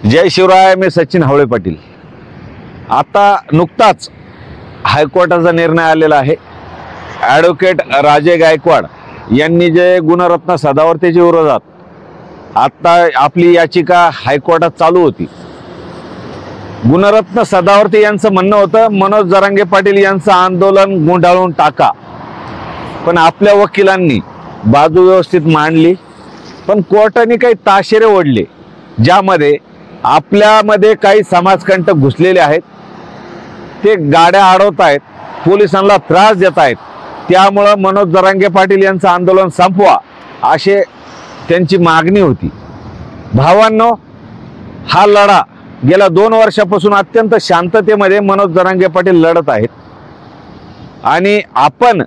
जय शिवराय। मी सचिन हवळे पाटील। आता नुकताच हायकोर्टाचा निर्णय आलेला आहे। ॲडव्होकेट राजे गायकवाड यांनी जे गुणरत्न सदावर्तेच्या विरोधात आता आपली याचिका हायकोर्टात चालू होती। गुणरत्न सदावर्ते यांचं म्हणणं होतं मनोज जरांगे पाटील यांचं आंदोलन गुंडाळून टाका, पण आपल्या वकिलांनी बाजू व्यवस्थित मांडली, पण कोर्टाने काही ताशेरे ओढले ज्यामध्ये आपल्यामध्ये काही समाजकंटक घुसलेले आहेत, ते गाड्या अडवत आहेत, पोलिसांना त्रास देत आहेत, त्यामुळे मनोज जरांगे पाटील यांचं आंदोलन संपवा अशी त्यांची मागणी होती। भावांनो, हा लढा गेल्या 2 वर्षापासून अत्यंत शांततेमध्ये मनोज जरांगे पाटील लढत आहेत आणि आपण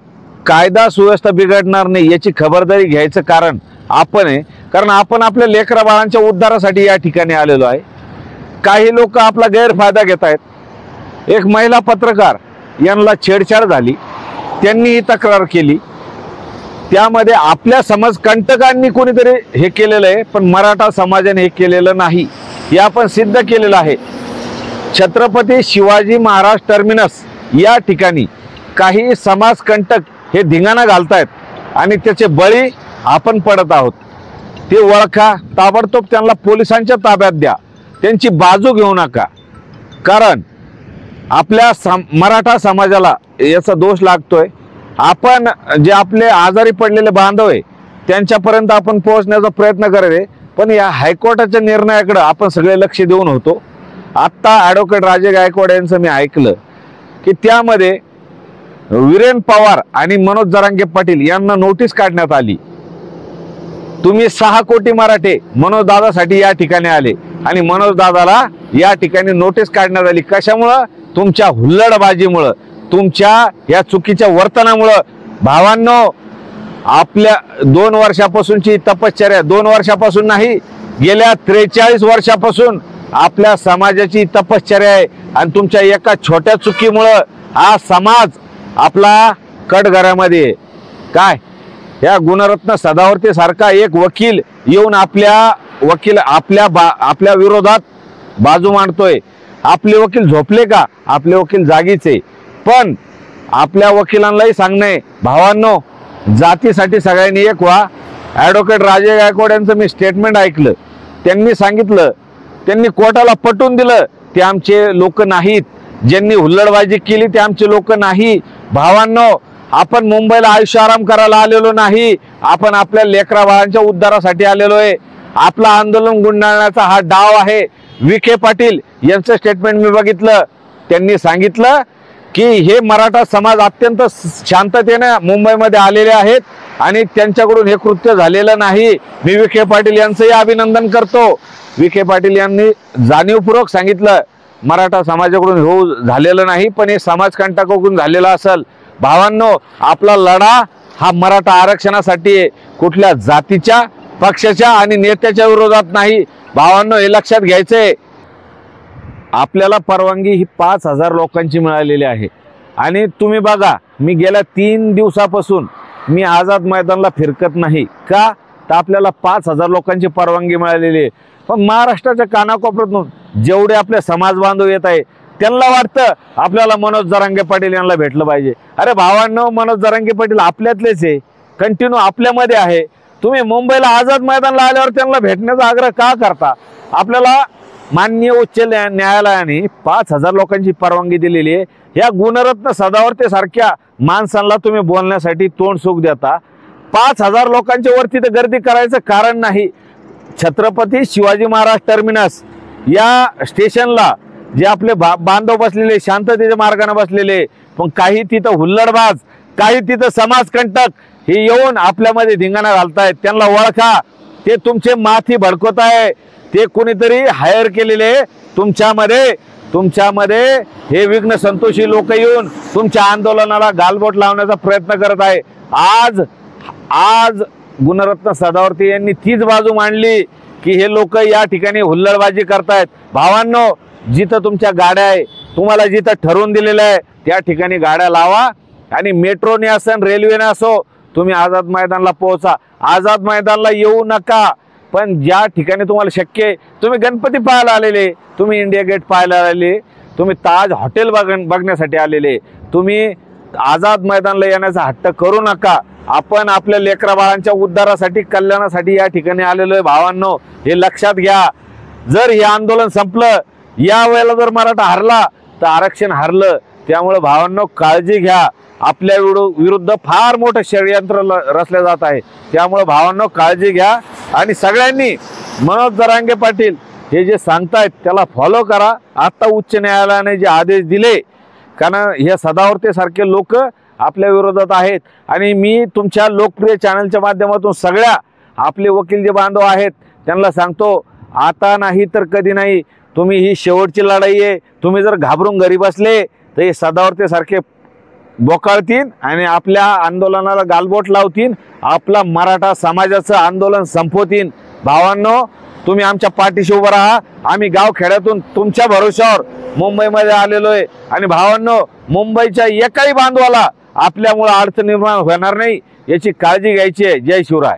कायदा सुव्यवस्था बिघडणार नाही याची खबरदारी घ्यायचं कारण आपण आहे, कारण आपण आपल्या लेकरा बाळांच्या उद्धारासाठी या ठिकाणी आलेलो आहे। काही लोक आपला गैरफायदा घेत आहेत। एक महिला पत्रकार यांना छेडछाड झाली, त्यांनी ही तक्रार केली, त्यामध्ये आपल्या समाजकंटकांनी कोणीतरी हे केलेलं आहे, पण मराठा समाजाने हे केलेलं नाही, हे आपण सिद्ध केलेलं आहे। छत्रपती शिवाजी महाराज टर्मिनस या ठिकाणी काही समाजकंटक हे धिंगाणा घालतायत आणि त्याचे बळी आपण पडत आहोत। ते ओळखा, ताबडतोब त्यांना पोलिसांच्या ताब्यात द्या, त्यांची बाजू घेऊ नका, कारण आपल्या मराठा समाजाला याचा दोष लागतोय। आपण जे आपले आजारी पडलेले बांधव आहे त्यांच्यापर्यंत आपण पोहोचण्याचा प्रयत्न करत आहे, पण या हायकोर्टाच्या निर्णयाकडे आपण सगळे लक्ष देऊन होतो। आत्ता ॲडव्होकेट राजे गायकवाड यांचं मी ऐकलं की त्यामध्ये वीरेन पवार आणि मनोज जरांगे पाटील यांना नोटीस काढण्यात आली। तुम्ही 6 कोटी मराठे मनोज दादासाठी या ठिकाणी आले आणि मनोज दादाला या ठिकाणी नोटीस काढण्यात आली। कशामुळं? तुमच्या हुल्लडबाजीमुळं, तुमच्या या चुकीच्या वर्तनामुळं। भावांनो, आपल्या 2 वर्षापासूनची तपश्चर्या, 2 वर्षापासून नाही, गेल्या 43 वर्षापासून आपल्या समाजाची तपश्चर्या आहे आणि तुमच्या एका छोट्या चुकीमुळं हा समाज आपला कटघऱ्यामध्ये काय या गुणरत्न सदावर्ते सारखा एक वकील येऊन आपल्या विरोधात बाजू मांडतोय। आपले वकील झोपले का? आपले वकील जागीचे, पण आपल्या वकिलांनाही सांगणे, भावांनो, जातीसाठी सगळ्यांनी एक व्हा। ॲडव्होकेट राजे गायकवाड यांचं मी स्टेटमेंट ऐकलं, त्यांनी सांगितलं, त्यांनी कोर्टाला पटवून दिलं, ते आमचे लोक नाहीत, ज्यांनी हुल्लडबाजी केली ते आमचे लोक नाही। भावांनो, आपण मुंबईला आयुष्य आराम करायला आलेलो नाही, आपण आपल्या लेकरा बाळांच्या उद्धारासाठी आलेलो आहे। आपला आंदोलन गुंडाळण्याचा हा डाव आहे। विखे पाटील यांचं स्टेटमेंट मी बघितलं, त्यांनी सांगितलं की हे मराठा समाज अत्यंत शांततेने मुंबईमध्ये आलेले आहेत आणि त्यांच्याकडून हे कृत्य झालेलं नाही। मी विखे पाटील यांचंही अभिनंदन करतो। विखे पाटील यांनी जाणीवपूर्वक सांगितलं मराठा समाजाकडून हो झालेलं नाही, पण हे समाजकंटकाकडून झालेलं असेल। भावांनो, आपला लढा हा मराठा आरक्षणासाठी आहे, कुठल्या जातीच्या, पक्षाच्या आणि नेत्याच्या विरोधात नाही। भावांनो, हे लक्षात घ्यायचंय। आपल्याला परवानगी ही 5000 लोकांची मिळालेली आहे आणि तुम्ही बघा, मी गेल्या 3 दिवसापासून मी आझाद मैदानला फिरकत नाही का, तर आपल्याला 5000 लोकांची परवानगी मिळालेली आहे। पण महाराष्ट्राच्या कानाकोपऱ्यातून जेवढे आपले समाज बांधव येत आहे त्यांना वाटतं आपल्याला मनोज जरांगे पाटील यांना भेटलं पाहिजे। अरे भावांनो, मनोज जरांगे पाटील आपल्यातलेच आहे, कंटिन्यू आपल्यामध्ये आहे। तुम्ही मुंबईला आझाद मैदानला आल्यावर त्यांना भेटण्याचा आग्रह का करता? आपल्याला माननीय उच्च न्यायालयाने 5000 लोकांची परवानगी दिलेली आहे। या गुणरत्न सदावर्ते सारख्या माणसांना तुम्ही बोलण्यासाठी तोंड सुख देता। 5000 लोकांच्या वरती तर गर्दी करायचं कारण नाही। छत्रपती शिवाजी महाराज टर्मिनस या स्टेशनला जे आपले बांधव बसलेले, शांततेच्या मार्गाने बसलेले, पण काही तिथं हुल्लडबाज, काही तिथं समाजकंटक हे येऊन आपल्यामध्ये धिंगाणा घालतायत, त्यांना ओळखा। ते तुमचे माथी भडकवत आहे, ते कोणीतरी हायर केलेले तुमच्यामध्ये हे विघ्न संतोषी लोक येऊन तुमच्या आंदोलनाला गालबोट लावण्याचा प्रयत्न करत आहे। आज गुणरत्न सदावर्ते यांनी तीच बाजू मांडली की हे लोक या ठिकाणी हुल्लडबाजी करतायत। भावांनो, जिथं तुमच्या गाड्या आहे, तुम्हाला जिथं ठरवून दिलेलं आहे त्या ठिकाणी गाड्या लावा आणि मेट्रोने असो, रेल्वेने असो, तुम्ही आझाद मैदानला पोहोचा। आझाद मैदानला येऊ नका, पण ज्या ठिकाणी तुम्हाला शक्य आहे, तुम्ही गणपती पाहायला आलेले, तुम्ही इंडिया गेट पाहायला आलेले, तुम्ही ताज हॉटेल बघण्यासाठी आलेले, तुम्ही आझाद मैदानला येण्याचा हट्ट करू नका. आपण आपल्या लेकरा बाळांच्या उद्धारासाठी, कल्याणासाठी या ठिकाणी आलेलो आहे. भावांनो, हे लक्षात घ्या. जर हे आंदोलन संपलं, या वेळेला जर मराठा हरला तर आरक्षण हरलं. त्यामुळे भावांनो, काळजी घ्या. आपल्या विरुद्ध फार मोठं षडयंत्र रचलं जात आहे. त्यामुळे भावांनो, काळजी घ्या. आणि सगळ्यांनी मनोज जरांगे पाटील हे जे सांगतायत त्याला फॉलो करा. आता उच्च न्यायालयाने जे आदेश दिले, कारण हे सदावर्ते सारखे लोक आपल्या विरोधात आहेत. आणि मी तुमच्या लोकप्रिय चॅनलच्या माध्यमातून सगळ्या आपले वकील जे बांधव आहेत त्यांना सांगतो, आता नाही तर कधी नाही. तुम्ही ही शेवटची लढाई आहे. तुम्ही जर घाबरून घरी बसले तर हे सदावर्ते सारखे बोकाळतील आणि आपल्या आंदोलनाला गालबोट लावतील, आपला मराठा समाजाचं आंदोलन संपवतील. भावांनो, तुम्ही आमच्या पाठीशी उभं राहा. आम्ही गावखेड्यातून तुमच्या भरोश्यावर मुंबईमध्ये आलेलो आहे. आणि भावांनो, मुंबईच्या एकाही बांधवाला आपल्यामुळे अडचण निर्माण होणार नाही याची काळजी घ्यायची आहे. जय शिवराय.